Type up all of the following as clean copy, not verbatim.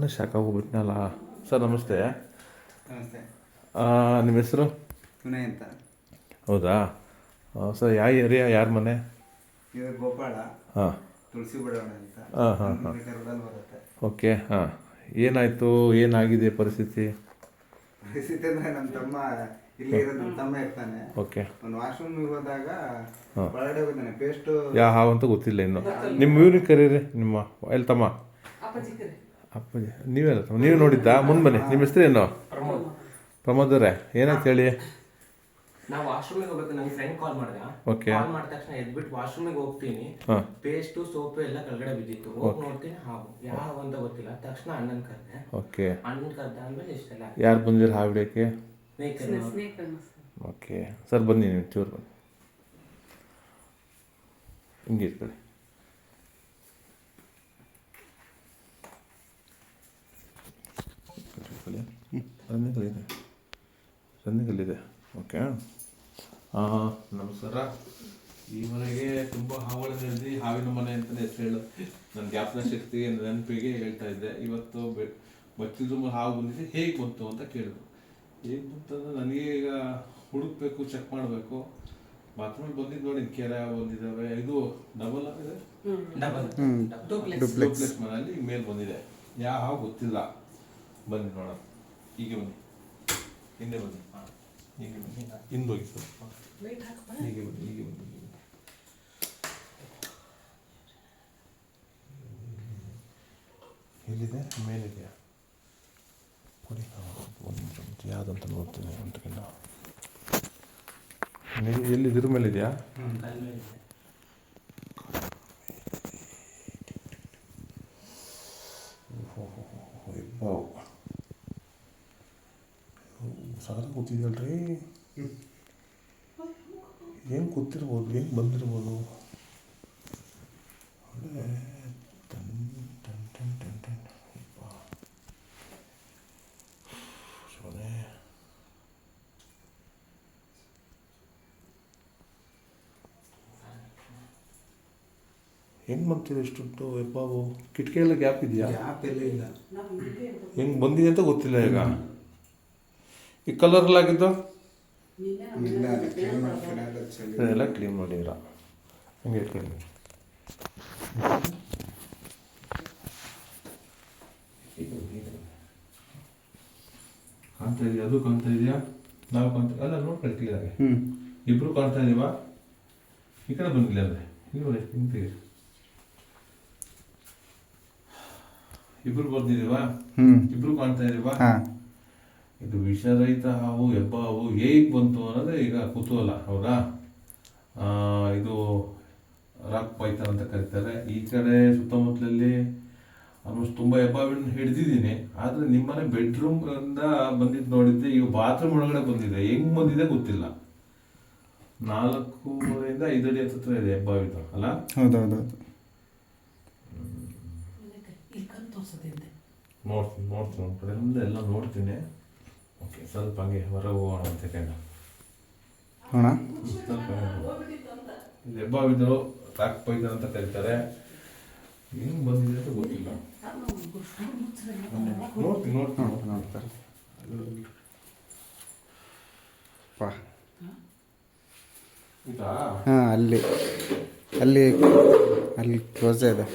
ನಾನೇ shock ಆಗೋಗ್ಬಿಟ್ನಲ್ಲ. Sir ನಮಸ್ತೆ. ನಮಸ್ತೆ. ನಿಮ್ಮ ಹೆಸರು? ವಿನಯ್ ಅಂತ. ಹೌದಾ ಸರ್, ಯಾವ ಏರಿಯಾ, ಯಾರ ಮನೆ? ಇದು ಗೋಪಾಳ. ಹಾಂ. ತುಳಸಿ ಬಡಾವಣೆ ಅಂತ. ಹಾಂ ಹಾಂ ಹಾಂ. ಬರುತ್ತೆ. ಓಕೆ. ಹಾಂ, ಏನಾಯಿತು, ಏನಾಗಿದೆ ಪರಿಸ್ಥಿತಿ? ಪರಿಸ್ಥಿತಿ ಅಂದರೆ ನಮ್ಮ ತಮ್ಮ ಇಲ್ಲಿ ಇರೋದು, ನಮ್ಮ ತಮ್ಮ ಇರ್ತಾನೆ. ಓಕೆ. ಒಂದು ವಾಶ್ರೂಮಿಗೆ ಹೋದಾಗ ಒಳಗಡೆ ಹೋಗಿದ್ದಾನೆ. ಪೇಸ್ಟು ಯಾವ ಹಾವಂತ ಗೊತ್ತಿಲ್ಲ ಇನ್ನು. ನಿಮ್ಮ ಇವ್ರಿಗೆ ಕರೀರಿ, ನಿಮ್ಮ ಎಲ್ಲಿ ತಮ್ಮ? ಅಪ್ಪಾಜಿ. ನೀವೆಲ್ಲ ತಮ್ಮ, ನೀವೇ ನೋಡಿದ್ದಾ? ಮುಂದೆ ಬನ್ನಿ. ನಿಮ್ಮ ಹೆಸರು ಏನು? ಪ್ರಮೋದ್ ಅವರೇ, ಏನಾಯ್ತು ಹೇಳಿ. ನಾವು ವಾಶ್ರೂಮಿಗೆ ಹೋಗ್ಬೇಕು, ನನಗೆ ಫ್ರೆಂಡ್ ಕಾಲ್ ಮಾಡಿದೆ. ಓಕೆ. ಕಾಲ್ ಮಾಡಿದ ತಕ್ಷಣ ಎದ್ಬಿಟ್ಟು ವಾಶ್ರೂಮಿಗೆ ಹೋಗ್ತೀನಿ. ಪೇಸ್ಟು ಸೋಪು ಎಲ್ಲ ಕೆಳಗಡೆ ಬಿದ್ದಿತ್ತು. ಹೋಗಿ ನೋಡ್ತೀನಿ, ಹಾವು. ಯಾವ ಅಂತ ಗೊತ್ತಿಲ್ಲ. ತಕ್ಷಣ ಅಣ್ಣನ ಕರೆದೆ. ಓಕೆ. ಅಣ್ಣನ ಕರೆದ ಆದ್ಮೇಲೆ ಇಷ್ಟೆಲ್ಲ. ಯಾರು ಬಂದಿರು ಹಾವು ಹಿಡಿಯೋಕ್ಕೆ? ಸ್ನೇಕ್. ಓಕೆ ಸರ್, ಬನ್ನಿ, ನೀವು ಚೂರು ಬನ್ನಿ. ಹಿಂಗೆ ಇಟ್ಕೊಳ್ಳಿ. ರನ್ನಿಂಗಲ್ಲಿದೆ. ಓಕೆ. ನಮಸ್ಕಾರ. ಈವರೆಗೆ ತುಂಬ ಹಾವುಗಳಿಂದ ಹಾವಿನ ಮನೆ ಅಂತಲೇ ಹೆಸರು ಹೇಳು. ನನ್ನ ಜ್ಞಾಪನ ಶಕ್ತಿಗೆ, ನೆನಪಿಗೆ ಹೇಳ್ತಾ ಇದ್ದೆ. ಇವತ್ತು ಬಚ್ಚಿದ್ರು ಹಾವು ಬಂದಿದೆ, ಹೇಗೆ ಬಂತು ಅಂತ ಕೇಳಿದ್ರು. ಹೇಗೆ ಬಂತಂದ್ರೆ ನನಗೆ ಈಗ ಹುಡುಕ್ಬೇಕು, ಚೆಕ್ ಮಾಡಬೇಕು. ಬಾತ್ರೂಮಲ್ಲಿ ಬಂದಿದ್ದು ನೋಡಿ, ಕೆರೆ ಬಂದಿದ್ದಾವೆ. ಇದು ಡಬಲ್ ಆಗಿದೆ, ಡೂಪ್ಲೆಕ್ಸ್ ಮನೆಯಲ್ಲಿ ಮೇಲೆ ಬಂದಿದೆ. ಯಾವ ಹಾವು ಗೊತ್ತಿಲ್ಲ. ಬನ್ನಿ ನೋಡೋಣ. ಹೀಗೆ ಬನ್ನಿ, ಹಿಂದೆ ಬನ್ನಿ. ಹೀಗೆ ಬನ್ನಿ, ಹಿಂದೋಗಿ ಸ್ವಲ್ಪ. ಹೀಗೆ ಬನ್ನಿ, ಹೀಗೆ ಬನ್ನಿ. ಎಲ್ಲಿದೆ? ಮೇಲಿದೆಯಾ? ಕೊಡಿ, ಒಂದು ನಿಮಿಷ ಯಾವುದಂತ ನೋಡ್ತೀನಿ. ಅಂತಕ್ಕಿಂತ ಎಲ್ಲಿ ಇದ್ರ ಮೇಲಿದೆಯಾ? ಸಾಲ ಕೂತಿದಲ್ರಿ. ಏನು ಕೂತಿರ್ಬೋದು, ಹೆಂಗೆ ಬಂದಿರ್ಬೋದು? ಒಳ್ಳೆ ಶಿವನೇ. ಹೆಂಗೆ ಬಂತಿದೆ ಇಷ್ಟುಂಟು? ಬಾಬು, ಕಿಟಕಿಯೆಲ್ಲ ಗ್ಯಾಪ್ ಇದೆಯಾ? ಗ್ಯಾಪ್ ಎಲ್ಲ ಇಲ್ಲ. ಹೆಂಗೆ ಬಂದಿದೆ ಅಂತ ಗೊತ್ತಿಲ್ಲ. ಈಗ ಈ ಕಲರ್ಲ್ ಆಗಿದ್ದು ಎಲ್ಲ ಕ್ಲೀನ್ ಮಾಡಿರ. ಹಂಗೆ ಇಟ್ಕೊಳ್ಳಿ. ಕಾಣ್ತಾ ಇದೆಯಾ? ಅದು ಕಾಣ್ತಾ ಇದೆಯಾ? ನಾವು ಕಾಣ್ತಾ ಅಲ್ಲ, ನೋಡ್ಕೊಳ್ಳಿ ಕ್ಲಿಯರ್ ಆಗಿ. ಇಬ್ರು ಕಾಣ್ತಾ ಇದೀವಾ? ಈ ಕಡೆ ಬಂದಿಲ್ಲ ಅಂದರೆ ನೀವು ನಿಂತೀರಿ. ಇಬ್ರು ಬಂದಿದೀವಾ? ಇಬ್ರು ಕಾಣ್ತಾ ಇದೀವಾ? ಇದು ವಿಷರಹಿತ ಹಾವು, ಹೆಬ್ಬ ಹಾವು ಹೇಗೆ ಬಂತು ಅನ್ನೋದೇ ಈಗ ಕುತೂಹಲ. ಹೌದಾ? ಇದು ರಾಕ್ ಪೈಥಾನ್ ಅಂತ ಕರೀತಾರೆ. ಈ ಕಡೆ ಸುತ್ತಮುತ್ತಲಲ್ಲಿ ಆಲ್ಮೋಸ್ಟ್ ತುಂಬ ಹೆಬ್ಬಾವಿನ ಹಿಡಿದಿದ್ದೀನಿ. ಆದರೆ ನಿಮ್ಮನೆ ಬೆಡ್ರೂಮ್ ಇಂದ ಬಂದಿದ್ದು ನೋಡಿದ್ದೆ. ಈಗ ಬಾತ್ರೂಮ್ ಒಳಗಡೆ ಬಂದಿದೆ. ಹೆಂಗ್ ಬಂದಿದೆ ಗೊತ್ತಿಲ್ಲ. 4.5 ಅಡಿ ಹತ್ರ ಇದೆ ಹೆಬ್ಬಾವಿದು ಅಲ್ಲ? ಹೌದೌದು. ನೋಡ್ತೀನಿ ಒಂದು ಕಡೆ ಮುಂದೆ ಎಲ್ಲ ನೋಡ್ತೀನಿ. ಓಕೆ, ಸ್ವಲ್ಪ ಹಂಗೆ ಹೊರಗೆ ಹೋಗೋಣ ಅಂತ ಕೈನ. ಸ್ವಲ್ಪ ಇದು ಹೆಬ್ಬಾವಿದು ರಾಕ್ ಪೈಥಾನ್ ಅಂತ ಕರೀತಾರೆ. ಹೆಂಗ್ ಬಂದಿದೆ ಅಂತ ಗೊತ್ತಿಲ್ಲ. ನೋಡ್ತಾರೆ. ಅಲ್ಲಿ ಅಲ್ಲಿ ಅಲ್ಲಿ ಕ್ಲೋಸ್ ಇದೆ.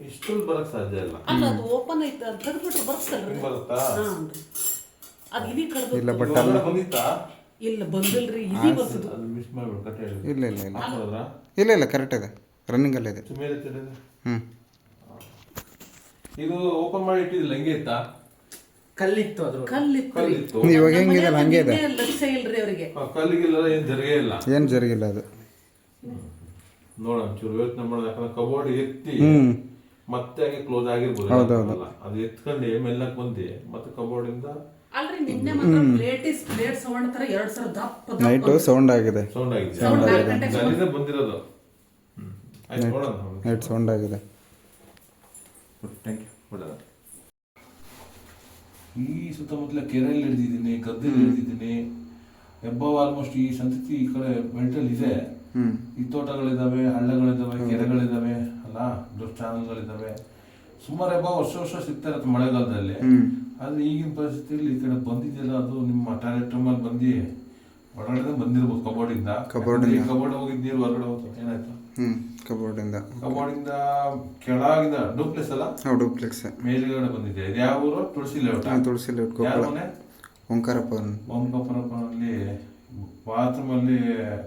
ಇಷ್ಟೊಂದು ಬರಕ್ ಸಾಧ್ಯ ಇಲ್ಲ. ಅದು ಓಪನ್ ಐತೆ, ಅದು ತೆಗೆದ್ಬಿಟ್ರೆ ಬರ್ತಲ್ರಿ. ಬರುತ್ತಾ? ಅದು ಇದೀ ಕಡ್ದು ಇಲ್ಲ, ಬಟ್ ಅಲ್ಲ ಬಂದಿತ್ತಾ? ಇಲ್ಲ ಬಂದಿಲ್ರಿ, ಇದೀ ಬರ್ತದೆ. ಅದು ಮಿಸ್ ಮಾಡ್ಬಿಡು. ಕಟ್ ಹೇಳಿ. ಇಲ್ಲ ಇಲ್ಲ ಇಲ್ಲ ಇಲ್ಲ ಕರೆಕ್ಟ್ ಇದೆ, ರನ್ನಿಂಗ್ ಅಲ್ಲಿದೆ. ಮೇಲೆ ಇದು ಓಪನ್ ಮಾಡಿ ಇಟ್ಟಿದ್ದಿಲ್ಲ, ಹಂಗೆ ಇತ್ತಾ? ಕಲ್ಲಿತ್ತು, ಅದ್ರ ಕಲ್ಲಿತ್ತು. ಇವಾಗ ಹೆಂಗಿದೆಲ್ಲ ಹಂಗೆ ಇದೆ. ಲಕ್ಷ್ಯ ಇಲ್ರಿ ಅವರಿಗೆ. ಕಲ್ಲಿಗಿಲ್ಲ, ಏನು ಜರುಗೇ ಇಲ್ಲ. ಏನು ಜರುಗಿಲ್ಲ ಅದು. ನೋಡೋಣ ಚೂರು ಯೋಚನೆ ಮಾಡೋದು. ಯಾಕಂದ್ರೆ ಕಬೋರ್ಡ್ ಎತ್ತಿ ಮತ್ತೆ ಹಂಗೆ ಕ್ಲೋಸ್ ಆಗಿರ್ಬೋದು. ಅದು ಎತ್ಕೊಂಡು ಮೆಲ್ಲಕ್ ಬಂದು ಮತ್ತೆ ಕಬೋರ್ಡ್ ಇಂದ ಅಲ್ರಿ ನಿನ್ನೆ ಮಾತ್ರ ಪ್ಲೇಟ್ ಸೌಂಡ್ ತರ 2 ಸಲ ದಪ್ಪ ನೈಟ್ ಸೌಂಡ್ ಆಗಿದೆ. ಸೌಂಡ್ ಆಗಿದೆ. ಅಲ್ಲಿಂದ ಬಂದಿರೋದು. ಆಯ್ತು, ನೋಡೋಣ. ನೈಟ್ ಸೌಂಡ್ ಆಗಿದೆ. Thank you. ಈ ಸುತ್ತಮುತ್ತಲ ಕೆರೆಯಲ್ಲಿ ಹಿಡಿದಿದ್ದೀನಿ, ಗದ್ದೆಯಲ್ಲಿ ಹಿಡಿದಿದ್ದೀನಿ. ಹೆಬ್ಬಾವು ಆಲ್ಮೋಸ್ಟ್ ಈ ಸಂತತಿ ಈ ಕಡೆ ಬೆಲ್ಟಲ್ಲಿ ಇದೆ. ಈ ತೋಟಗಳಿದ್ದಾವೆ, ಹಳ್ಳಗಳಿದ್ದಾವೆ, ಕೆರೆಗಳಿದ್ದಾವೆ ಅಲ್ಲ, ದೊಡ್ಡ ಚಾನಲ್ಗಳಿದ್ದಾವೆ. ಸುಮಾರು ಹೆಬ್ಬ ವರ್ಷ ಸಿಗ್ತಾ ಇರತ್ತೆ ಮಳೆಗಾಲದಲ್ಲಿ. ಆದ್ರೆ ಈಗಿನ ಪರಿಸ್ಥಿತಿಯಲ್ಲಿ ಈ ಕಡೆ ಬಂದಿದೆಯಲ್ಲ, ಅದು ನಿಮ್ಮ ಟಾಯ್ಲೆಟ್ ರೂಮಲ್ಲಿ ಬಂದು ಒಳಗಡೆ ಬಂದಿರ್ಬೋದು ಕಬೋರ್ಡಿಂದ. ಕಬೋರ್ಡ್ ಹೋಗಿದ್ ನೀರು ಹೊರಗಡೆ ಹೋಗ್ತು, ಏನಾಯ್ತು? ಕಬೋರ್ಡಿಂದ ಕೆಳಗಿಂದ ಡೂಪ್ಲೆಕ್ಸ್ ಅಲ್ಲ, ಡೂಪ್ಲೆಕ್ಸ್ ಮೇಲ್ಗಡೆ ಬಂದಿದೆ. ಇದು ಯಾವ ಊರು? ತುಳಸಿ ಲೇಔಟ್. ತುಳಸಿ ಲೇಔಟ್ ಓಂಕಾರಪ್ಪನಲ್ಲಿ ಬಾತ್ರೂಮ್ ಅಲ್ಲಿ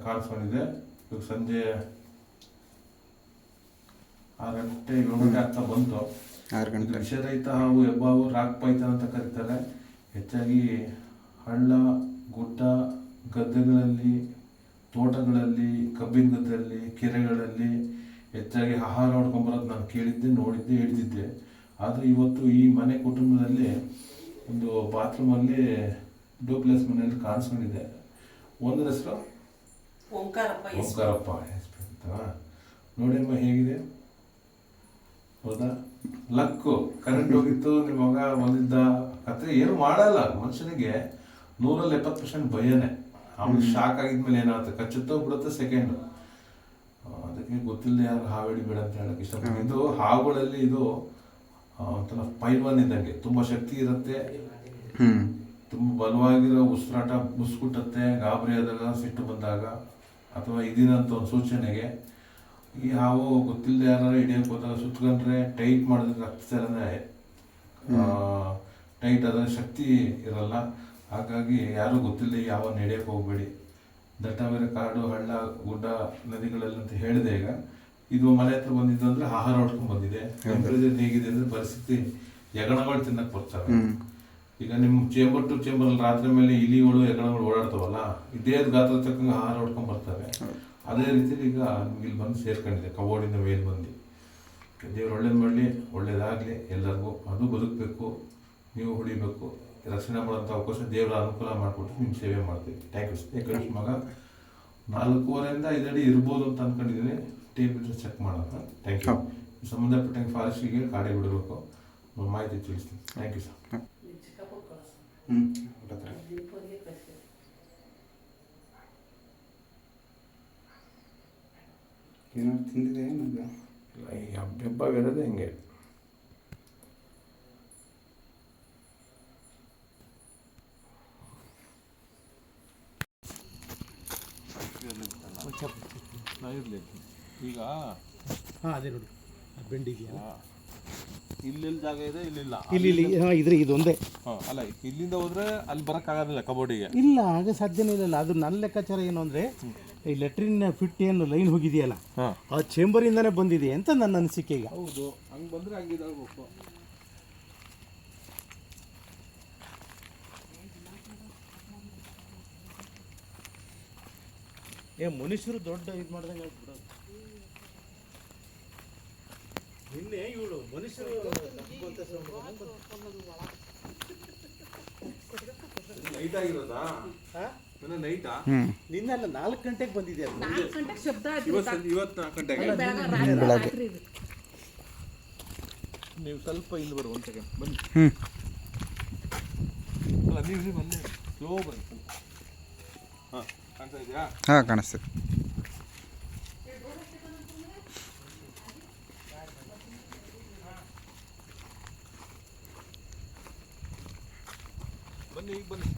ಕಾಣಿಸ್ಕೊಂಡಿದೆ. ಇವಾಗ ಸಂಜೆ 6 ಗಂಟೆ 7 ಗಂಟೆ ಆಗ್ತಾ ಬಂತು. 6 ಗಂಟೆ. ವಿಷರಹಿತ ಹಾವು ಹೆಬ್ಬಾವು ರಾಕ್ ಪೈಥಾನ್ ಅಂತ ಕರೀತಾರೆ. ಹೆಚ್ಚಾಗಿ ಹಳ್ಳ, ಗುಡ್ಡ, ಗದ್ದೆಗಳಲ್ಲಿ, ತೋಟಗಳಲ್ಲಿ, ಕಬ್ಬಿನ ಗದ್ದೆಯಲ್ಲಿ, ಕೆರೆಗಳಲ್ಲಿ ಹೆಚ್ಚಾಗಿ ಆಹಾರ ಹೊಡ್ಕೊಂಬರೋದು ನಾನು ಕೇಳಿದ್ದೆ, ನೋಡಿದ್ದೆ, ಹಿಡಿದಿದ್ದೆ. ಆದರೆ ಇವತ್ತು ಈ ಮನೆ ಕುಟುಂಬದಲ್ಲಿ ಒಂದು ಬಾತ್ರೂಮಲ್ಲಿ ಡೂಪ್ಲೆಕ್ಸ್ ಮನೆಯಲ್ಲಿ ಕಾಣಿಸ್ಕೊಂಡಿದೆ. ಒಂದ್ರ ಹೆಸರು ಓಂಕಾರಪ್ಪ ಅಂತ ನೋಡಿಮ್ಮ ಹೇಗಿದೆ, ಹೌದಾ? ಲಕ್ಕು ಕರೆಂಟ್ ಹೋಗಿತ್ತು, ನಿಮ್ಮ ಮಗ ಬಂದಿದ್ದ ಕತೆ ಏನು ಮಾಡಲ್ಲ. ಮನುಷ್ಯನಿಗೆ 170% ಭಯನೇ. ಅವ್ನಿಗೆ ಶಾಕ್ ಆಗಿದ್ಮೇಲೆ ಏನಾಗುತ್ತೆ, ಕಚ್ಚುತ್ತೋ ಬಿಡುತ್ತೋ ಸೆಕೆಂಡ್. ಅದಕ್ಕೆ ಗೊತ್ತಿಲ್ಲದೆ ಯಾರು ಹಾವಿಡಿಬೇಡ ಅಂತ ಹೇಳಕ್ ಇಷ್ಟಪಡ್ತೀನಿ. ಇದು ಹಾವುಗಳಲ್ಲಿ ಇದು ಒಂಥರ ಪೈಲ್ವಾನ್ ಇದ್ದಂಗೆ, ತುಂಬಾ ಶಕ್ತಿ ಇರುತ್ತೆ, ತುಂಬ ಬಲವಾಗಿರೋ ಉಸಿರಾಟ ಮುಸ್ಕುಟ್ಟತ್ತೆ ಗಾಬರಿ ಆದಾಗ, ಸಿಟ್ಟು ಬಂದಾಗ, ಅಥವಾ ಇದಿನಂತ ಒಂದು ಸೂಚನೆಗೆ. ಈ ಹಾವು ಗೊತ್ತಿಲ್ಲದೆ ಯಾರು ಹಿಡಿಯಕ್ಕೆ ಹೋದಾಗ ಸುತ್ಕೊಂಡ್ರೆ ಟೈಟ್ ಮಾಡಿದ್ರೆ ರಕ್ತಚಲನೆ ಟೈಟ್ ಆದ್ರೆ ಶಕ್ತಿ ಇರಲ್ಲ. ಹಾಗಾಗಿ ಯಾರು ಗೊತ್ತಿಲ್ಲದೆ ಯಾವ ನಡೆಯಕ್ಕೆ ಹೋಗ್ಬೇಡಿ. ದಟ್ಟ ಬೇರೆ ಕಾಡು, ಹಳ್ಳ, ಗುಡ್ಡ, ನದಿಗಳಲ್ಲಿ ಅಂತ ಹೇಳಿದೆ. ಈಗ ಇದು ಮನೆ ಹತ್ರ ಬಂದಿದ್ದು ಅಂದ್ರೆ ಆಹಾರ ಹೊಡ್ಕೊಂಡ್ ಬಂದಿದೆ. ಟೆಂಪರೇಚರ್ ಹೇಗಿದೆ ಅಂದ್ರೆ ಪರಿಸ್ಥಿತಿ ಹೆಗಣಗಳು ತಿನ್ನಕ್ ಬರ್ತವೆ. ಈಗ ನಿಮ್ಮ ಚೇಂಬರ್ ಟು ಚೇಂಬರ್ ಅಲ್ಲಿ ರಾತ್ರಿ ಮೇಲೆ ಇಲಿಗಳು, ಹೆಗಣಗಳು ಓಡಾಡ್ತಾವಲ್ಲ, ಇದೇ ಗಾತ್ರ ತಕ್ಕಂಗೆ ಆಹಾರ ಹೊಡ್ಕೊಂಡ್ ಬರ್ತವೆ. ಅದೇ ರೀತಿ ಈಗ ನಿಮ್ಗೆ ಇಲ್ಲಿ ಬಂದು ಸೇರ್ಕೊಂಡಿದೆ ಕಬೋರ್ಡಿಂದ ಮೇಲೆ ಬಂದು. ದೇವ್ರು ಒಳ್ಳೇದು ಮಾಡಲಿ, ಒಳ್ಳೇದಾಗಲಿ ಎಲ್ಲರಿಗೂ. ಅದು ಬದುಕಬೇಕು, ನೀವು ಹೊಡಿಬೇಕು. ರಕ್ಷಣೆ ಮಾಡೋಂಥ ಅವಕಾಶ ದೇವರ ಅನುಕೂಲ ಮಾಡಿಕೊಟ್ಟು ನಿಮ್ಮ ಸೇವೆ ಮಾಡ್ತೀವಿ. Thank you. ಯಾಕಂದ್ರೆ ಮಗ 4.5 5 ಅಡಿ ಇರ್ಬೋದು ಅಂತ ಅನ್ಕೊಂಡಿದ್ದೀನಿ. ಟೇಪ್ ಇದ್ರೆ ಚೆಕ್ ಮಾಡೋಣ. Thank you. ಸಂಬಂಧಪಟ್ಟಂಗೆ ಫಾರೆಸ್ಟಿಗೆ ಕಾಡೆ ಬಿಡಬೇಕು, ಮಾಹಿತಿ ತಿಳಿಸ್ತೀನಿ. Thank you sir. ಏನಾದ್ರು ತಿಂದಿದೆ ಏನದು? ಈ ಹಬ್ಬ ಇರೋದೇ ಹಿಂಗೆ. ಈಗ ಅದೇ ನೋಡಿ ಬೆಂಡಿದೆಯಲ್ಲ, ಇಲ್ಲೆಲ್ಲಿ ಜಾಗ ಇದೆ, ಇಲ್ಲಿಲ್ಲ. ಇಲ್ಲಿ ಇದ್ರೆ ಇದೊಂದೇ. ಅಲ್ಲ, ಇಲ್ಲಿಂದ ಹೋದ್ರೆ ಅಲ್ಲಿ ಬರೋಕ್ಕಾಗೋದಿಲ್ಲ ಕಬೋರ್ಡಿಗೆ. ಇಲ್ಲ, ಆಗ ಸಾಧ್ಯನೇ ಇಲ್ಲ. ಅದು ನನ್ನ ಲೆಕ್ಕಾಚಾರ ಏನು ಅಂದರೆ, ಈ ಲೆಟ್ರಿನ್ ಫಿಟ್ ಏನು ಲೈನ್ ಹೋಗಿದೆಯಲ್ಲ, ಆ ಚೇಂಬರಿಂದನೇ ಬಂದಿದೆ ಅಂತ ನನ್ನ ಅನಿಸಿಕೆ. ಈಗ ಹೌದು, ಹಂಗೆ ಬಂದರೆ ಹಂಗಿದಾಗಬೇಕು. ಮನುಷ್ಯರು ದೊಡ್ಡ ಇದು ಮಾಡ್ದಂಗೆ ಆಗ್ಬಿಡೋದು. ನಿನ್ನೆ ಇವಳು ಮನುಷ್ಯರು ನೈಟ್ ಆಗಿರೋದಾ? ನೈಟಾ? ನಿನ್ನೆ ಅಲ್ಲ, 4 ಗಂಟೆಗೆ ಬಂದಿದೆ. ಅದು 4 ಗಂಟೆಗೆ ಶಬ್ದ ಆಯ್ತು. ಇವತ್ತು 4 ಗಂಟೆಗೆ. ನೀವು ಸ್ವಲ್ಪ ಇಲ್ಲಿ ಬರು, 1 ಸೆಕೆಂಡ್ ಬನ್ನಿ. ಅಲ್ಲ, ನೀವು ಅಲ್ಲೇ ಸ್ಲೋ ಬನ್ನಿ. ಕಾಣ್ತಾ ಇದೆಯಾ? ಕಾಣಿಸ್ತದೆ. ಬನ್ನಿ, ಈಗ ಬನ್ನಿ.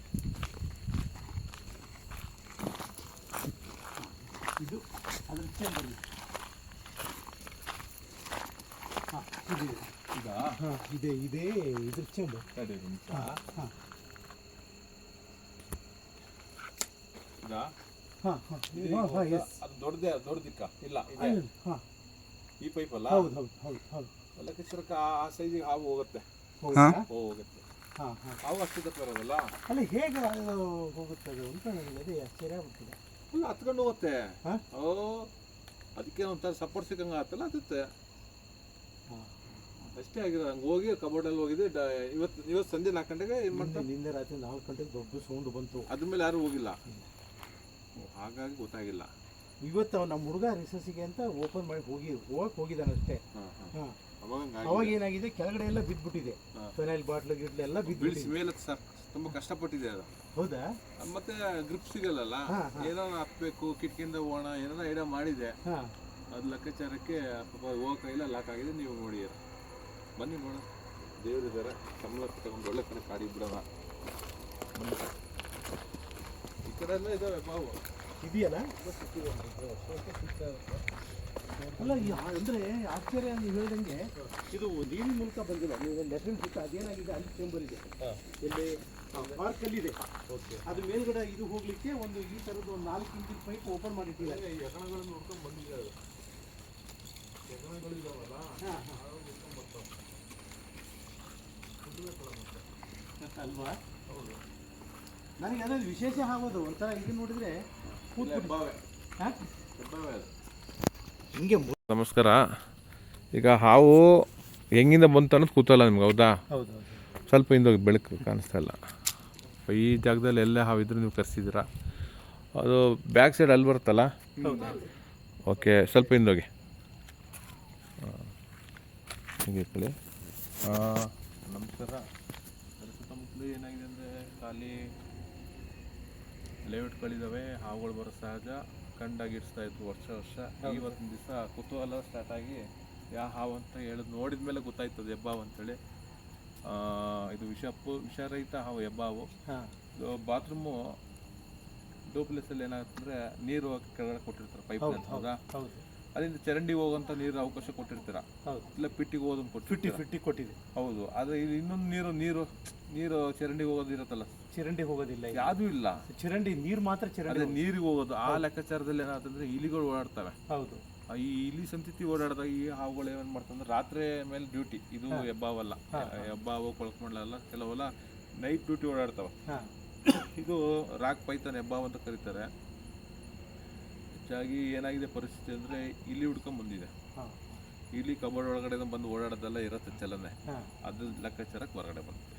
ಇದು ಅದ್ರ ಚೇಂಬರ್. ಇದೆ ಇದ್ರ ಚೇಂಬರ್. ಅದು ದೊಡ್ಡದಿಕ್ಕ ಇಲ್ಲ, ಈ ಪೈಪ್ ಅಲ್ಲ. ಲಕ್ಕೇಶ್ವರಕ್ಕೆ ಆ ಸೈಜಿಗೆ ಹಾವು ಹೋಗುತ್ತೆ. ಹಾವು ಅಷ್ಟು ದಪ್ಪ ಇರೋದಲ್ಲ. ಅಲ್ಲ, ಹೇಗೆ ಹೋಗುತ್ತದೆ ಅಂತ ನನಗೆ ಆಶ್ಚರ್ಯ ಆಗ್ಬಿಟ್ಟಿದೆ. ಅಲ್ಲ, ಹತ್ಕೊಂಡು ಹೋಗುತ್ತೆ. ಅದಕ್ಕೆ ಒಂಥರ ಸಪೋರ್ಟ್ ಸಿಕ್ಕಂಗೆ ಆಗುತ್ತಲ್ಲ, ಹತ್ತುತ್ತೆ ಅಷ್ಟೇ ಆಗಿರೋ. ಹಂಗೆ ಹೋಗಿ ಕಬೋರ್ಡಲ್ಲಿ ಹೋಗಿದೆ. ಇವತ್ತು ಸಂಜೆ 4 ಗಂಟೆಗೆ ಏನು ಮಾಡ್ತಾರೆ. ನಿನ್ನೆ ರಾತ್ರಿ 4 ಗಂಟೆಗೆ ದೊಡ್ಡ ಸೌಂಡ್ ಬಂತು. ಅದ್ರ ಮೇಲೆ ಯಾರು ಹೋಗಿಲ್ಲ, ಹಾಗಾಗಿ ಗೊತ್ತಾಗಿಲ್ಲ. ಇವತ್ತು ನಮ್ಮ ಹುಡುಗ ರಿಸರ್ಸಿಗೆ ಅಂತ ಓಪನ್ ಮಾಡಿ ಹೋಗಿದ್ದಾನೆ ಅಷ್ಟೇ. ಅವಾಗ ಏನಾಗಿದೆ, ಕೆಳಗಡೆ ಎಲ್ಲ ಬಿದ್ದುಬಿಟ್ಟಿದೆ. ಫೆನೈಲ್ ಬಾಟ್ಲು ಗಿಟ್ಲು ಎಲ್ಲ ಬಿಡಿಸಿ ಮೇಲೆ ಸರ್ ತುಂಬ ಕಷ್ಟಪಟ್ಟಿದೆ ಅದು. ಹೌದಾ? ಮತ್ತೆ ಗ್ರಿಪ್ ಸಿಗಲ್ಲ, ಏನೋ ಹತ್ಬೇಕು, ಕಿಟಕಿಯಿಂದ ಹೋಗೋಣ, ಏನೋ ಐಡಿಯಾ ಮಾಡಿದೆ. ಅದು ಲೆಕ್ಕಾಚಾರಕ್ಕೆ ಹೋಗೋ ಕೈಲ ಲಾಕ್ ಆಗಿದೆ. ನೀವು ನೋಡಿ ಬನ್ನಿ ನೋಡೋಣ, ದೇವರಿದ್ದಾರೆ, ಸಂಬಳ ತಗೊಂಡು ಒಳ್ಳೆ ಕಡೆ ಕಾಡಿ ಬಿಡೋಣ. ಬನ್ನಿ. ಈ ಕಡೆ ಎಲ್ಲ ಇದಾವೆ ಬಾವು. ಇದೆಯಲ್ಲ ಅಲ್ಲ ಅಂದರೆ ಆಶ್ಚರ್ಯ ನೀವು ಹೇಳ್ದಂಗೆ ಇದು ನೀರಿನ ಮೂಲಕ ಬಂದಿಲ್ಲ. ನೀವು ಲೆಫ್ಟಿನ ಸುತ್ತ ಅದೇನಾಗಿದೆ ಅಲ್ಲಿ ಚೇಂಬರ್ ಇದೆ, ಇಲ್ಲಿ ಪಾರ್ಕಲ್ಲಿದೆ. ಅದು ಮೇಲ್ಗಡೆ ಇದು ಹೋಗ್ಲಿಕ್ಕೆ ಒಂದು ಈ ಥರದ್ದು ಒಂದು 4 ಇಂಚಿನ ಪೈಪ್ ಓಪನ್ ಮಾಡಿಟ್ಟಿದ್ದಾರೆ. ಯಕಣಗಳನ್ನು ನೋಡ್ಕೊಂಡು ಬಂದಿದ್ದಾರೆ. ಯಕಣಗಳಿದಾವಲ್ಲ, ಅಲ್ವಾ? ನನಗೆ ಅದ್ರಲ್ಲಿ ವಿಶೇಷ ಆಗೋದು ಒಂಥರ ಇದು ನೋಡಿದ್ರೆ ಹಿಂಗೆ. ನಮಸ್ಕಾರ. ಈಗ ಹಾವು ಹೆಂಗಿಂದ ಬಂತು ಅನ್ನೋದು ಕೂತಲ್ಲ ನಿಮ್ಗೆ, ಹೌದಾ? ಹೌದು. ಸ್ವಲ್ಪ ಹಿಂದೋಗಿ ಬೆಳಕು ಕಾಣಿಸ್ತಾ ಇಲ್ಲ. ಈ ಜಾಗದಲ್ಲಿ ಎಲ್ಲ ಹಾವು ಇದ್ರೂ ನೀವು ಕರೆಸಿದ್ದೀರಾ. ಅದು ಬ್ಯಾಕ್ ಸೈಡ್ ಅಲ್ಲಿ ಬರುತ್ತಲ್ಲ? ಓಕೆ, ಸ್ವಲ್ಪ ಹಿಂದೋಗಿ. ಹಿಂಗೆ ಕಳಿ. ನಮಸ್ಕಾರ. ಸುತ್ತಮುತ್ತಲು ಏನಾಗಿದೆ ಅಂದರೆ ಖಾಲಿ ಲೇಔಟ್ಗಳಿದ್ದಾವೆ. ಹಾವುಗಳು ಬರೋ ಸಹಜ, ಕಂಡಾಗಿಡಿಸ್ತಾ ಇದ್ವು ವರ್ಷ. ಇವತ್ತಿನ ದಿವಸ ಕುತೂಹಲ ಸ್ಟಾರ್ಟ್ ಆಗಿ ಯಾವ ಹಾವು ಅಂತ ಹೇಳಿದ್ ನೋಡಿದ ಮೇಲೆ ಗೊತ್ತಾಯ್ತದೆ ಹೆಬ್ಬಾವು ಅಂತೇಳಿ. ಇದು ವಿಷರಹಿತ ಹಾವು ಹೆಬ್ಬಾವು. ಬಾತ್ರೂಮು ಡೂಪ್ಲೆಸಲ್ಲಿ ಏನಾಗುತ್ತಂದ್ರೆ ನೀರು ಹೋಗಕ್ಕೆ ಕೆಳಗಡೆ ಕೊಟ್ಟಿರ್ತಾರೆ ಪೈಪ್ ಅಂತ, ಹೌದಾ? ಅಲ್ಲಿಂದ ಚರಂಡಿಗೆ ಹೋಗೋಂಥ ನೀರು ಅವಕಾಶ ಕೊಟ್ಟಿರ್ತೀರ, ಇಲ್ಲ ಪಿಟ್ಟಿಗೆ ಹೋಗೋದನ್ನು ಕೊಟ್ಟಿದೆ. ಹೌದು. ಆದರೆ ಇಲ್ಲಿ ಇನ್ನೊಂದು ನೀರು ಚರಂಡಿಗೆ ಹೋಗೋದು ಇರುತ್ತಲ್ಲ, ಚರಂಡಿ ಹೋಗೋದಿಲ್ಲ, ಯಾವುದೂ ಇಲ್ಲ. ಚರಂಡಿ ನೀರು ಮಾತ್ರ ಚರಂಡಿ ನೀರಿಗೆ ಹೋಗೋದು. ಆ ಲೆಕ್ಕಾಚಾರದಲ್ಲಿ ಏನಾಗ್ತಂದ್ರೆ ಇಲಿಗಳು ಓಡಾಡ್ತವೆ. ಹೌದು. ಈ ಇಲಿ ಸಂತತಿ ಓಡಾಡಿದಾಗ ಈ ಹಾವುಗಳು ಏನ್ ಮಾಡ್ತಂದ್ರೆ ರಾತ್ರಿ ಮೇಲೆ ಡ್ಯೂಟಿ. ಇದು ಹೆಬ್ಬಾವಲ್ಲ, ಹೆಬ್ಬಾವು ಕೊಳಕ್ಮಂಡಲ ಕೆಲವೆಲ್ಲ ನೈಟ್ ಡ್ಯೂಟಿ ಓಡಾಡ್ತವೆ. ಇದು ರಾಕ್ ಪೈಥಾನ್ ಹೆಬ್ಬಾವು ಅಂತ ಕರೀತಾರೆ. ಹೆಚ್ಚಾಗಿ ಏನಾಗಿದೆ ಪರಿಸ್ಥಿತಿ ಅಂದ್ರೆ ಇಲಿ ಹುಡ್ಕೊಂಡ್ ಬಂದಿದೆ. ಇಲಿ ಕಬೋರ್ಡ್ ಒಳಗಡೆ ಬಂದು ಓಡಾಡೋದೆಲ್ಲ ಇರತ್ತೆ ಚಲನೆ. ಅದ್ರ ಲೆಕ್ಕಾಚಾರಕ್ಕೆ ಹೊರಗಡೆ ಬಂದಿದೆ.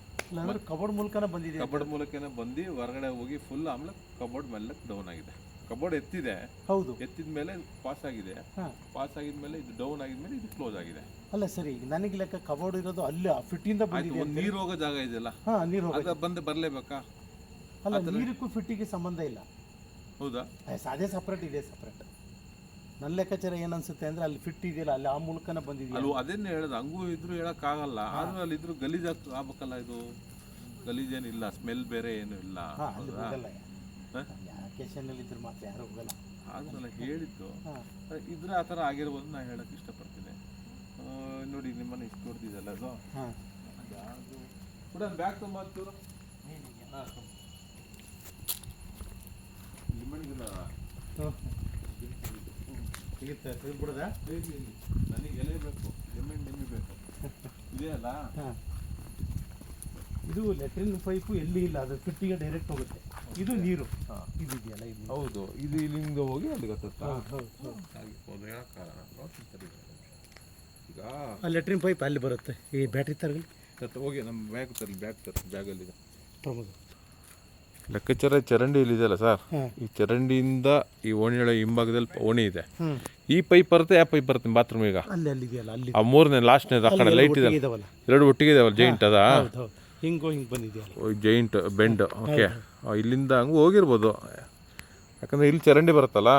ಕಬೋರ್ಡ್ ಮೂಲಕನೇ ಬಂದಿದೆ. ಕಬೋರ್ಡ್ ಮೂಲಕನೇ ಬಂದು ಹೊರಗಡೆ ಹೋಗಿ ಫುಲ್ ಆಮೇಲೆ ಕಬೋರ್ಡ್ ಮೇಲೆ ಡೌನ್ ಆಗಿದೆ. ಕಬೋರ್ಡ್ ಎತ್ತಿದೆ, ಹೌದು, ಎತ್ತಿದ ಮೇಲೆ ಪಾಸ್ ಆಗಿದೆ. ಪಾಸ್ ಆಗಿದ್ಮೇಲೆ ಇದು ಡೌನ್ ಆಗಿದ್ಮೇಲೆ ಇದು ಕ್ಲೋಸ್ ಆಗಿದೆ. ಅಲ್ಲ ಸರಿ, ನನಗೆ ಲೆಕ್ಕ ಕಬೋರ್ಡ್ ಇರೋದು ಅಲ್ಲಿ ಫಿಟ್ಟಿಂದ ಬಂದಿದೆ. ನೀರು ಹೋಗೋ ಜಾಗ ಇದೆಯಲ್ಲ, ನೀರು ಹೋಗ ಬರ್ಲೇಬೇಕಾ? ಅಲ್ಲ, ನೀರಿಗೂ ಫಿಟ್ಟಿಗೆ ಸಂಬಂಧ ಇಲ್ಲ, ಹೌದಾ? ಅದೇ ಸಪ್ರೇಟ್ ಇದೆ, ಸಪ್ರೇಟ್. ನನ್ನ ಲೆಕ್ಕಾಚಾರ ಏನನ್ಸುತ್ತೆ ಅಂದ್ರೆ ಅಲ್ಲಿ ಫಿಟ್ ಇದೆಯಲ್ಲ, ಅಲ್ಲಿ ಆ ಮೂಲಕನೇ ಬಂದಿದೆಯಲ್ಲ. ಅಲ್ವ, ಅದನ್ನೇ ಹೇಳೋದು. ಹಂಗೂ ಇದ್ರು ಹೇಳಕ್ ಆಗಲ್ಲ. ಆದ್ರೂ ಅಲ್ಲಿ ಇದ್ರು ಗಲೀಜ್ ಆಗ್ಬೇಕಲ್ಲ. ಇದು ಗಲೀಜೇನಿಲ್ಲ, ಸ್ಮೆಲ್ ಬೇರೆ ಏನು ಇಲ್ಲ. ಯಾಕೇಶನಲ್ಲಿ ಇದ್ರೆ ಮಾತ್ರ ಯಾರು ಹೋಗಲ್ಲ. ಆದ್ರಲ್ಲ ಹೇಳಿದ್ದು ಇದ್ರೆ ಆ ಥರ ಆಗಿರ್ಬೋದು ನಾ ಹೇಳಕ್ ಇಷ್ಟಪಡ್ತೀನಿ. ನೋಡಿ ನಿಮ್ಮನೆ ಇಷ್ಟು ದೊಡ್ಡದಿದೆಲ್ಲ ಅದು. ಯಾವುದು ಕೂಡ ಬ್ಯಾಗ್ ತೊಂಬತ್ತೂರು ನನಗೆ ಎಲೆ ಬೇಕು, ನಿಮ್ಮಿ ಬೇಕು. ಇದೆಯಲ್ಲ, ಇದು ಲೆಟ್ರಿನ್ ಪೈಪು ಎಲ್ಲಿ ಇಲ್ಲ, ಅದು ಫಿಟ್ಟಿಗೆ ಡೈರೆಕ್ಟ್ ಹೋಗುತ್ತೆ. ಇದು ನೀರು ಇದೆಯಲ್ಲ, ಇದು ಹೌದು. ಇದು ಇಲ್ಲಿಂದ ಹೋಗಿ ಅಲ್ಲಿಗೆ ಹತ್ತುತ್ತಾ? ಈಗ ಲೆಟ್ರಿನ್ ಪೈಪ್ ಅಲ್ಲಿ ಬರುತ್ತೆ. ಈ ಬ್ಯಾಟ್ರಿ ತರಲಿ ಹೋಗಿ ನಮ್ಮ ಬ್ಯಾಗ್ ತರಲಿ, ಬ್ಯಾಗಲ್ಲಿದೆ ಪ್ರಮೋದ. ಲೆಕ್ಕಾಚಾರ ಚರಂಡಿ ಇಲ್ಲಿದೆಯಲ್ಲ ಸರ್, ಈ ಚರಂಡಿಯಿಂದ ಈ ಓಣಿಯೊಳ ಹಿಂಭಾಗದಲ್ಲಿ ಓಣಿ ಇದೆ. ಈ ಪೈಪ್ ಬರುತ್ತೆ, ಯಾವ ಪೈಪ್ ಬರುತ್ತೆ ಬಾತ್ರೂಮ್? ಈಗ ಅಲ್ಲಿ ಆ ಮೂರನೇ ಲಾಸ್ಟ್ನೇ ಆ ಕಡೆ ಲೈಟ್ ಇದೆ, ಎರಡು ಒಟ್ಟಿಗೆ ಇದಾವಲ್ಲ, ಜೈಂಟ್ ಅದ ಹಿಂಗೆ ಬಂದಿದೆಯಲ್ಲ, ಜೈಂಟ್ ಬೆಂಡ್. ಓಕೆ, ಇಲ್ಲಿಂದ ಹಂಗೆ ಹೋಗಿರ್ಬೋದು. ಯಾಕಂದ್ರೆ ಇಲ್ಲಿ ಚರಂಡಿ ಬರುತ್ತಲ್ಲ,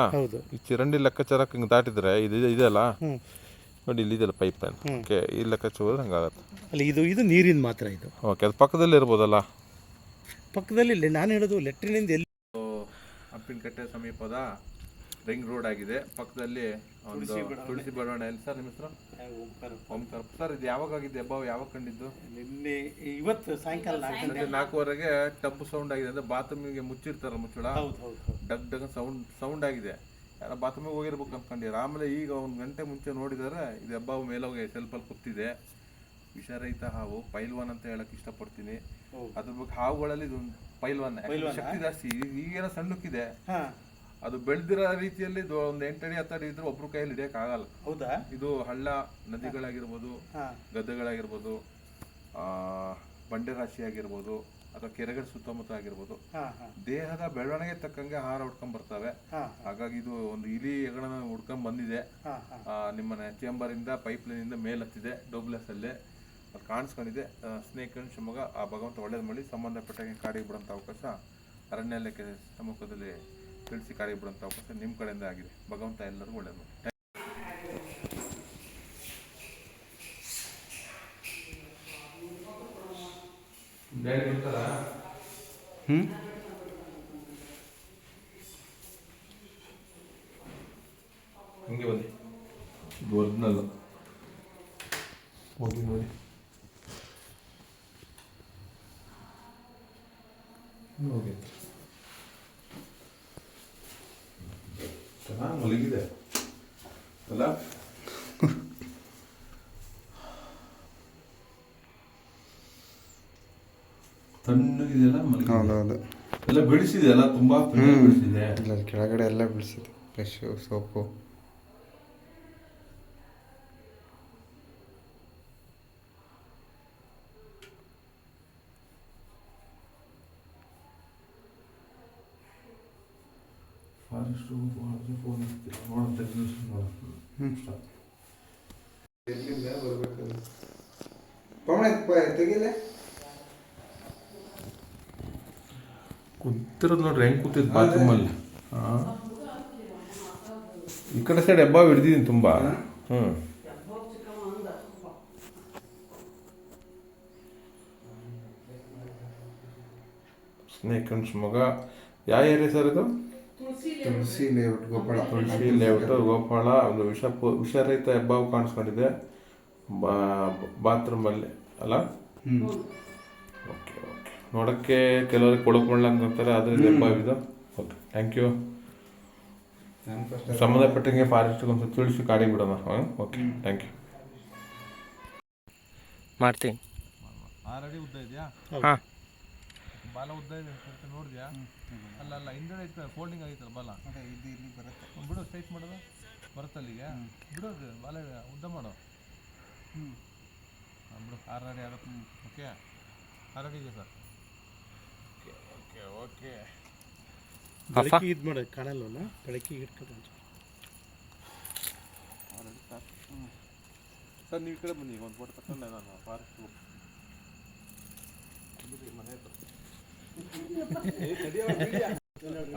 ಈ ಚರಂಡಿ ಲೆಕ್ಕಾಚಾರಕ್ಕೆ ಹಿಂಗೆ ದಾಟಿದ್ರೆ ಇದೆಯಲ್ಲ ನೋಡಿ, ಇಲ್ಲಿದೆಯಲ್ಲ ಪೈಪ್ ಲೈನ್. ಓಕೆ, ಈ ಲೆಕ್ಕಾಚಾರ ಹೋದ್ರೆ ಹಂಗಾಗತ್ತೆ. ಅಲ್ಲಿ ಇದು ನೀರಿನ ಮಾತ್ರ ಇದು. ಓಕೆ, ಅದು ಪಕ್ಕದಲ್ಲಿ ಇರ್ಬೋದಲ್ಲ? ಪಕ್ಕದಲ್ಲಿ ನಾನು ಹೇಳೋದು ಲೆಟ್ರಿನಿಂದ ಎಲ್ಲಿ. ಹಂಪಿನಕಟ್ಟೆ ಸಮೀಪದ ರಿಂಗ್ ರೋಡ್ ಆಗಿದೆ. ಪಕ್ಕದಲ್ಲಿ ಒಂದು ತುಳಸಿ ಬಡಾವಣೆ. ಎಲ್ಲಿ ಸರ್ ನಿಮ್ಮ ಹೆಸರು? ಓಂಕಾರ. ಸರ್, ಇದು ಯಾವಾಗ ಆಗಿದೆ ಹೆಬ್ಬಾವು? ಯಾವಾಗ ಕಂಡಿದ್ದು? ನಿನ್ನೆ, ಇವತ್ತು ಸಾಯಂಕಾಲ 4:15ಗೆ ಟಬ್ ಸೌಂಡ್ ಆಗಿದೆ. ಅಂದ್ರೆ ಬಾತ್ರೂಮಿಗೆ ಮುಚ್ಚಿರ್ತಾರ ಮುಚ್ಚಳ, ಡಗ್ ಡಗ್ ಸೌಂಡ್ ಆಗಿದೆ. ಯಾರ ಬಾತ್ರೂಮಿಗೆ ಹೋಗಿರ್ಬೇಕು ಅನ್ಕೊಂಡಿರ. ಆಮೇಲೆ ಈಗ 1 ಗಂಟೆ ಮುಂಚೆ ನೋಡಿದರೆ ಇದು ಹೆಬ್ಬಾವು ಮೇಲೋಗಿ ಸ್ವಲ್ಪಲ್ಲಿ ಕೂತಿದೆ. ವಿಷರಹಿತ ಹಾವು, ಪೈಲ್ವಾನ್ ಅಂತ ಹೇಳಕ್ ಇಷ್ಟಪಡ್ತೀನಿ. ಅದ್ರ ಬಗ್ಗೆ ಹಾವುಗಳಲ್ಲಿ ಇದು ಪೈಲ್ವಾನ್, ಶಕ್ತಿ ಜಾಸ್ತಿ. ಈಗೇನೋ ಸಣ್ಣಕ್ಕಿದೆ, ಅದು ಬೆಳೆದಿರೋ ರೀತಿಯಲ್ಲಿ ಒಂದು 8 ಅಡಿ 10 ಅಡಿ ಇದ್ರೆ ಒಬ್ರು ಕೈಯಲ್ಲಿ ಹಿಡಿಯಕ್ ಆಗಲ್ಲ. ಹೌದಾ? ಇದು ಹಳ್ಳ, ನದಿಗಳಾಗಿರ್ಬೋದು, ಗದ್ದೆಗಳಾಗಿರ್ಬೋದು, ಬಂಡೆ ರಾಶಿ ಆಗಿರ್ಬೋದು, ಅಥವಾ ಕೆರೆಗಳ ಸುತ್ತಮುತ್ತ ಆಗಿರ್ಬೋದು, ದೇಹದ ಬೆಳವಣಿಗೆ ತಕ್ಕಂಗೆ ಆಹಾರ ಹುಡ್ಕೊಂಡ್ ಬರ್ತವೆ. ಹಾಗಾಗಿ ಇದು ಒಂದು ಇಲಿ ಹೆಗಣನ ಹುಡ್ಕೊಂಡ್ ಬಂದಿದೆ. ನಿಮ್ಮನೆ ಚೇಂಬರ್ ಇಂದ ಪೈಪ್ ಲೈನ್ ಇಂದ ಮೇಲ್ ಹತ್ತಿದೆ, ಡೋಬ್ಲೆಸ್ ಅಲ್ಲೇ ಅದು ಕಾಣಿಸ್ಕೊಂಡಿದೆ. ಸ್ನೇಕ್ ಅಂಡ್ ಶಿವಮೊಗ್ಗ, ಆ ಭಗವಂತ ಒಳ್ಳೇದು ಮಾಡಿ ಸಂಬಂಧಪಟ್ಟಾಗೆ ಕಾಡಿಗೆ ಬಿಡೋಂಥ ಅವಕಾಶ ಅರಣ್ಯ ಇಲಾಖೆ ಸಮ್ಮುಖದಲ್ಲಿ ತಿಳಿಸಿ ಕಾಡಿಗೆ ಬಿಡೋಂಥ ಅವಕಾಶ ನಿಮ್ಮ ಕಡೆಯಿಂದ ಆಗಿದೆ. ಭಗವಂತ ಎಲ್ಲರಿಗೂ ಒಳ್ಳೇದು ಮಾಡಿ. ಹಿಂಗೆ ಬನ್ನಿ, ಇದು ಒರಿಜಿನಲ್ ಹೋಗಿ ನೋಡಿ. ಹೋಗಿ ಚೆನ್ನಾಗಿ ಮಲಗಿದೆ ಅಲ್ಲ? ತಣ್ಣಗಿದೆಯಲ್ಲ ಮಲಗಿದೆ. ಹೌದೌದು. ಎಲ್ಲ ಬಿಡಿಸಿದೆಯಲ್ಲ, ತುಂಬಾ ಬಿಡಿಸಿದೆ. ಇಲ್ಲ ಕೆಳಗಡೆ ಎಲ್ಲ ಬಿಡಿಸಿದೆ, ಫ್ರೆಶ್ ಸೋಪು. ಫಾರೆಸ್ಟ್ ಫೋನ್ ನೋಡ ಎಲ್ಲಿಂದ ಬರ್ಬೇಕು ತೆಗಿಲ್ಲ ಕೂತಿರೋದು ನೋಡ್ರಿ, ಹೆಂಗೆ ಕೂತಿದ್ ಬಾತ್ರೂಮಲ್ಲಿ. ಈ ಕಡೆ ಸೈಡ್ ಹೆಬ್ಬಾವು ಹಿಡ್ದಿದ್ದೀನಿ ತುಂಬ. ಸ್ನೇಕ್ ಅಂಡ್ ಮಗ. ಯಾವ ಏರಿಯಾ ಸರ್ ಇದು? ತುಳಸಿ ಲೇಔಟ್ ಗೋಪಾಳ. ತುಳಸಿ ಲೇಔಟ್ ಗೋಪಾಳ. ಒಂದು ವಿಷರಹಿತ ಹೆಬ್ಬಾವು ಕಾಣಿಸ್ಕೊಂಡಿದೆ ಬಾತ್ರೂಮಲ್ಲಿ ಅಲ್ಲ? Okay okay. ನೋಡೋಕ್ಕೆ ಕೆಲವರಿಗೆ ಕೊಳಕು ಅಂತಾರೆ, ಅದರಿಂದ ಹೆಬ್ಬಾವಿದು. Okay, thank you. ಸಂಬಂಧಪಟ್ಟಂಗೆ ಫಾರೆಸ್ಟ್ಗೆ ಒಂದು ತಿಳಿಸಿ ಕಾಡಿ ಬಿಡೋಣ. Okay, thank you. ಮಾಡ್ತೀನಿ. 6 ಅಡಿ ಉದ್ದ ಇದೆಯಾ? ಹಾಂ, ಬಾಲ ಉದ್ದ ಇದೆ ನೋಡಿದ್ಯಾ? ಅಲ್ಲ ಹಿಂದೆ ಇತ್ತು, ಫೋಲ್ಡಿಂಗ್ ಆಗಿತ್ತಲ್ಲ ಬಾಲ. ಇಲ್ಲಿ ಬರುತ್ತೆ ಬಿಡು, ಸ್ಟ್ರೈಟ್ ಮಾಡೋದು ಬರುತ್ತೆ ಅಲ್ಲಿಗೆ. ಬಿಡೋದು ಬಾಲ ಉದ್ದ ಮಾಡೋ. ಬಿಡು, 6 ಅಡಿ ಆಗುತ್ತೆ. ಓಕೆ, 6 ಅಡಿ ಇದೆ ಸರ್. ಓಕೆ ಓಕೆ ಬೆಳಕಿಗೆ ಇದು ಮಾಡೋದು ಕಾಣಲ್ವಲ್ಲ, ಬೆಳಕಿಗೆ ಇಟ್ಕೊಂಡು ಸರ್. ನೀವು ಈ ಕಡೆ ಬನ್ನಿ, ಒಂದು ಫೋಟೋ ತಗೊಂಡೆ ನಾನು ಫಾರೆಸ್ಟ್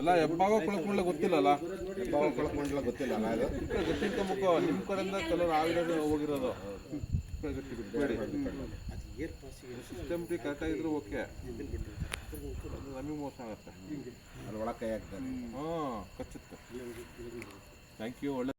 ಅಲ್ಲ. ಹೆಬ್ಬಾವ ಕೊಳಕೊಂಡ್ಲ ಗೊತ್ತಿಲ್ಲಲ್ಲ? ಹೆಬ್ಬಾವ ಕೊಳಕೊಂಡ್ಲ ಗೊತ್ತಿಲ್ಲಲ್ಲ? ಇದು ಗಟ್ಟಿಂತ ಮುಖ ನಿಮ್ಮ ಕಡೆಯಿಂದ ಕೆಲವರು ಆಗಿರೋದು ಹೋಗಿರೋದು. ಸಿಸ್ಟಮ್ಟಿ ಕರೆಕ್ಟಾಗಿದ್ರು ಓಕೆ, ನಮಗೆ ಮೋಸ ಆಗುತ್ತೆ. ಅಲ್ಲಿ ಒಳಗೆ ಕೈ ಹಾಕ್ತಾರೆ. ಹಾಂ, ಕಚ್ಚುತ್ತೆ. Thank you. ಒಳ್ಳೆ